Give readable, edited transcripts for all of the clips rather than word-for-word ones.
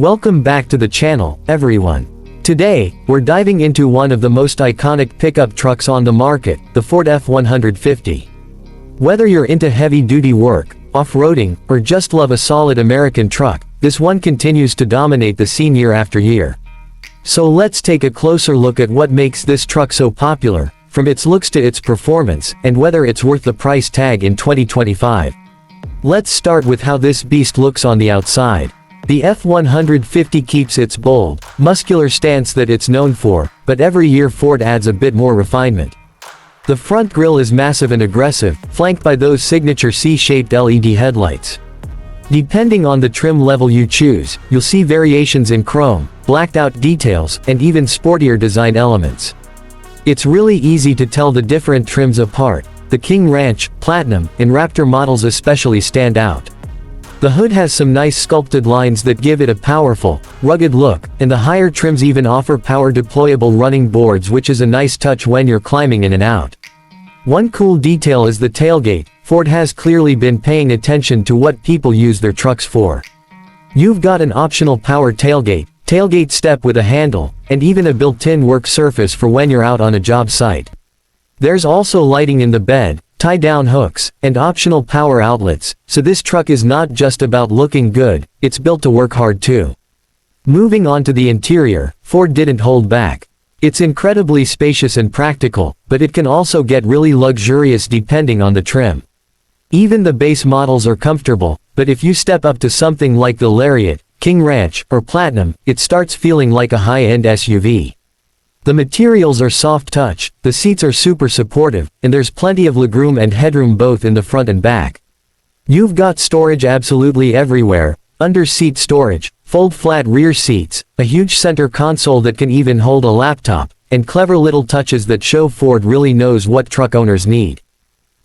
Welcome back to the channel, everyone. Today, we're diving into one of the most iconic pickup trucks on the market, the Ford F-150. Whether you're into heavy-duty work, off-roading, or just love a solid American truck, this one continues to dominate the scene year after year. So let's take a closer look at what makes this truck so popular, from its looks to its performance, and whether it's worth the price tag in 2025. Let's start with how this beast looks on the outside. The F-150 keeps its bold, muscular stance that it's known for, but every year Ford adds a bit more refinement. The front grille is massive and aggressive, flanked by those signature C-shaped LED headlights. Depending on the trim level you choose, you'll see variations in chrome, blacked-out details, and even sportier design elements. It's really easy to tell the different trims apart. The King Ranch, Platinum, and Raptor models especially stand out. The hood has some nice sculpted lines that give it a powerful, rugged look, and the higher trims even offer power-deployable running boards, which is a nice touch when you're climbing in and out. One cool detail is the tailgate. Ford has clearly been paying attention to what people use their trucks for. You've got an optional power tailgate step with a handle, and even a built-in work surface for when you're out on a job site. There's also lighting in the bed, tie-down hooks, and optional power outlets, so this truck is not just about looking good, it's built to work hard too. Moving on to the interior, Ford didn't hold back. It's incredibly spacious and practical, but it can also get really luxurious depending on the trim. Even the base models are comfortable, but if you step up to something like the Lariat, King Ranch, or Platinum, it starts feeling like a high-end SUV. The materials are soft touch, the seats are super supportive, and there's plenty of legroom and headroom both in the front and back. You've got storage absolutely everywhere: under-seat storage, fold-flat rear seats, a huge center console that can even hold a laptop, and clever little touches that show Ford really knows what truck owners need.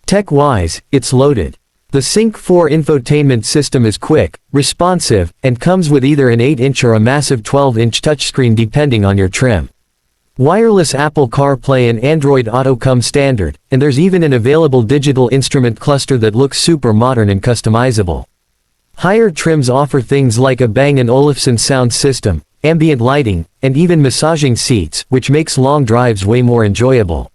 Tech-wise, it's loaded. The Sync 4 infotainment system is quick, responsive, and comes with either an 8-inch or a massive 12-inch touchscreen depending on your trim. Wireless Apple CarPlay and Android Auto come standard, and there's even an available digital instrument cluster that looks super modern and customizable. Higher trims offer things like a Bang & Olufsen sound system, ambient lighting, and even massaging seats, which makes long drives way more enjoyable.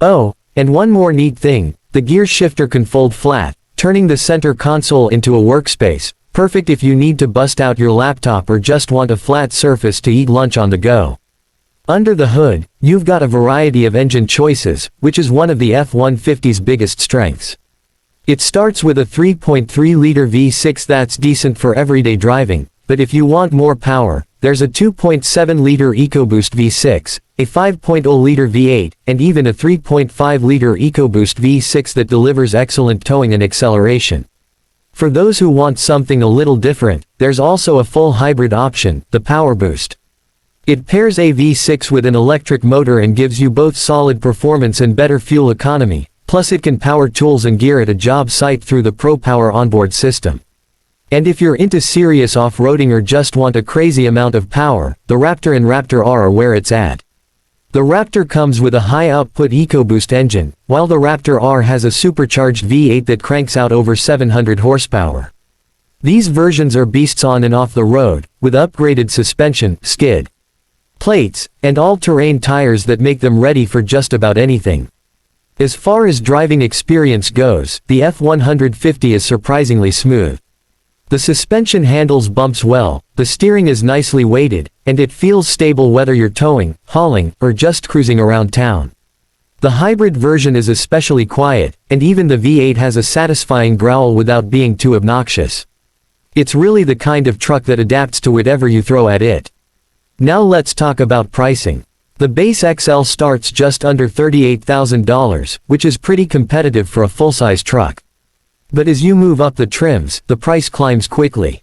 Oh, and one more neat thing, the gear shifter can fold flat, turning the center console into a workspace, perfect if you need to bust out your laptop or just want a flat surface to eat lunch on the go. Under the hood, you've got a variety of engine choices, which is one of the F-150's biggest strengths. It starts with a 3.3-liter V6 that's decent for everyday driving, but if you want more power, there's a 2.7-liter EcoBoost V6, a 5.0-liter V8, and even a 3.5-liter EcoBoost V6 that delivers excellent towing and acceleration. For those who want something a little different, there's also a full hybrid option, the PowerBoost. It pairs a V6 with an electric motor and gives you both solid performance and better fuel economy, plus it can power tools and gear at a job site through the ProPower onboard system. And if you're into serious off-roading or just want a crazy amount of power, the Raptor and Raptor R are where it's at. The Raptor comes with a high-output EcoBoost engine, while the Raptor R has a supercharged V8 that cranks out over 700 horsepower. These versions are beasts on and off the road, with upgraded suspension, skid plates, and all-terrain tires that make them ready for just about anything. As far as driving experience goes, the F-150 is surprisingly smooth. The suspension handles bumps well, the steering is nicely weighted, and it feels stable whether you're towing, hauling, or just cruising around town. The hybrid version is especially quiet, and even the V8 has a satisfying growl without being too obnoxious. It's really the kind of truck that adapts to whatever you throw at it. Now let's talk about pricing. The base XL starts just under $38,000, which is pretty competitive for a full-size truck. But as you move up the trims, the price climbs quickly.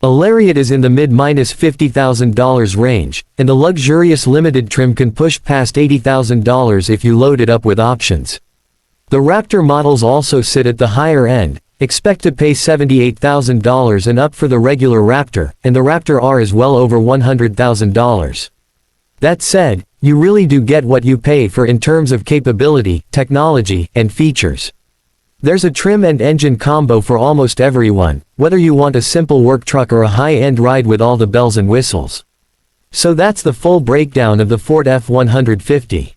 A Lariat is in the mid-$50,000 range, and the luxurious limited trim can push past $80,000 if you load it up with options. The Raptor models also sit at the higher end. Expect to pay $78,000 and up for the regular Raptor, and the Raptor R is well over $100,000. That said, you really do get what you pay for in terms of capability, technology, and features. There's a trim and engine combo for almost everyone, whether you want a simple work truck or a high-end ride with all the bells and whistles. So that's the full breakdown of the Ford F-150.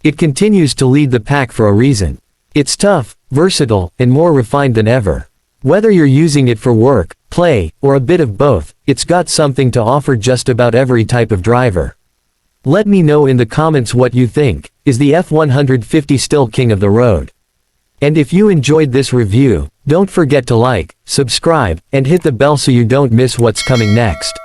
It continues to lead the pack for a reason. It's tough, versatile, and more refined than ever. Whether you're using it for work, play, or a bit of both, it's got something to offer just about every type of driver. Let me know in the comments what you think. Is the F-150 still king of the road? And if you enjoyed this review, don't forget to like, subscribe, and hit the bell so you don't miss what's coming next.